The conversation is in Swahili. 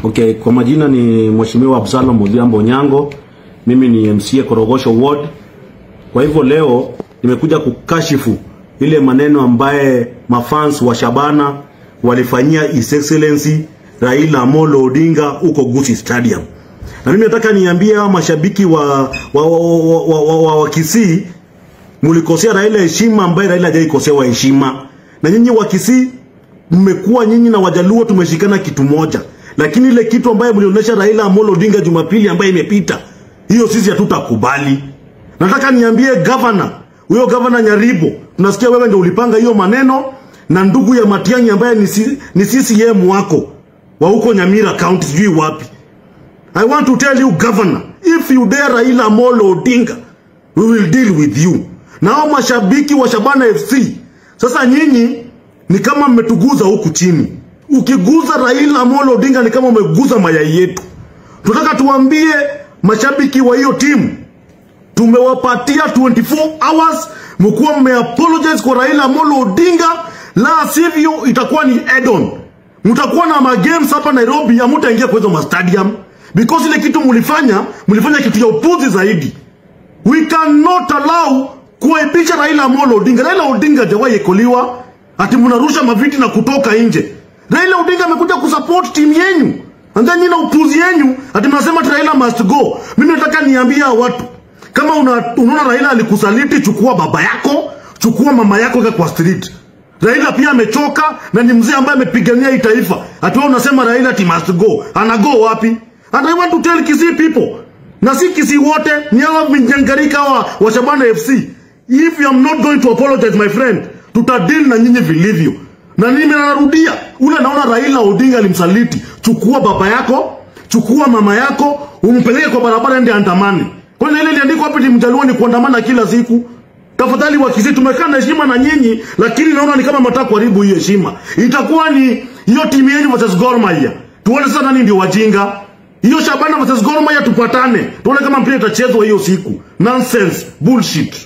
Okay, kwa majina ni Mheshimiwa Absalom Odhiambo Onyango. Mimi ni MCA Korogosho Ward. Kwa hivyo leo nimekuja kukashifu ile maneno ambaye mafans wa Shabana walifanyia His Excellency Raila Amolo Odinga huko Gusii Stadium. Na mimi nataka niambie mashabiki wa Kisii, mulikosea Raila heshima ambaye Raila hajaikosewa heshima. Na nyinyi wa Kisii mmekuwa nyinyi na Wajaluo tumeshikana kitu moja. Lakini ile kitu ambaye mlionyesha Raila Amolo Odinga Jumapili ambaye imepita, hiyo sisi hatutakubali. Nataka niambie governor, huyo governor Nyaribo, tunasikia wewe ndio ulipanga hiyo maneno na ndugu ya Matiang'i ambaye ni CCM wako wa huko Nyamira County sijui wapi. I want to tell you governor, if you dare Raila Amolo Odinga, we will deal with you. Na hao mashabiki wa Shabana FC, sasa nyinyi ni kama mmetuguza huku chini. Ukiguza Raila Amolo Odinga ni kama umeguza mayai yetu. Tunataka tuambie mashabiki wa hiyo timu, tumewapatia 24 hours mkuwa mmeapologize kwa Raila Amolo Odinga, la sivyo itakuwa ni add-on. Mtakuwa na magames hapa Nairobi, hamtaingia kwa hizo stadium because ile kitu mlifanya kitu ya upuzi zaidi. We cannot allow kuaibisha Raila Amolo Odinga. Raila Odinga hajawahi ekoliwa ati mnarusha maviti na kutoka nje. Raila Odinga amekuja kusupport team yenu. Anga nyinyi na upuzi yenu ati mnasema Raila must go. Mimi nataka niambia watu, kama unaona Raila alikusaliti, chukua baba yako, chukua mama yako kwa street. Raila pia amechoka na ni mzee ambaye amepigania hii taifa. Ati wewe unasema Raila ati must go. Anago wapi? And I want to tell Kisii people, na si Kisii wote, ni hawa vinyangarika wa Shabana FC. If you are not going to apologize my friend, tutadeal na nyinyi vilivyo. Na mimi narudia, ule naona Raila Odinga alimsaliti, chukua baba yako, chukua mama yako, umpeleke kwa barabara ende andamani. Kwa nini ile iliandikwa hapo eti Mjaluo ni kuandamana kila siku? Tafadhali wa Kisii, tumekaa na heshima na nyinyi, lakini naona ni kama mtaka kuharibu hiyo heshima. Itakuwa ni hiyo timu yenu versus Gor Mahia. Tuone sasa nani ndio wajinga. Hiyo Shabana versus Gor Mahia tupatane. Tuone kama mpira itachezwa hiyo siku. Nonsense, bullshit.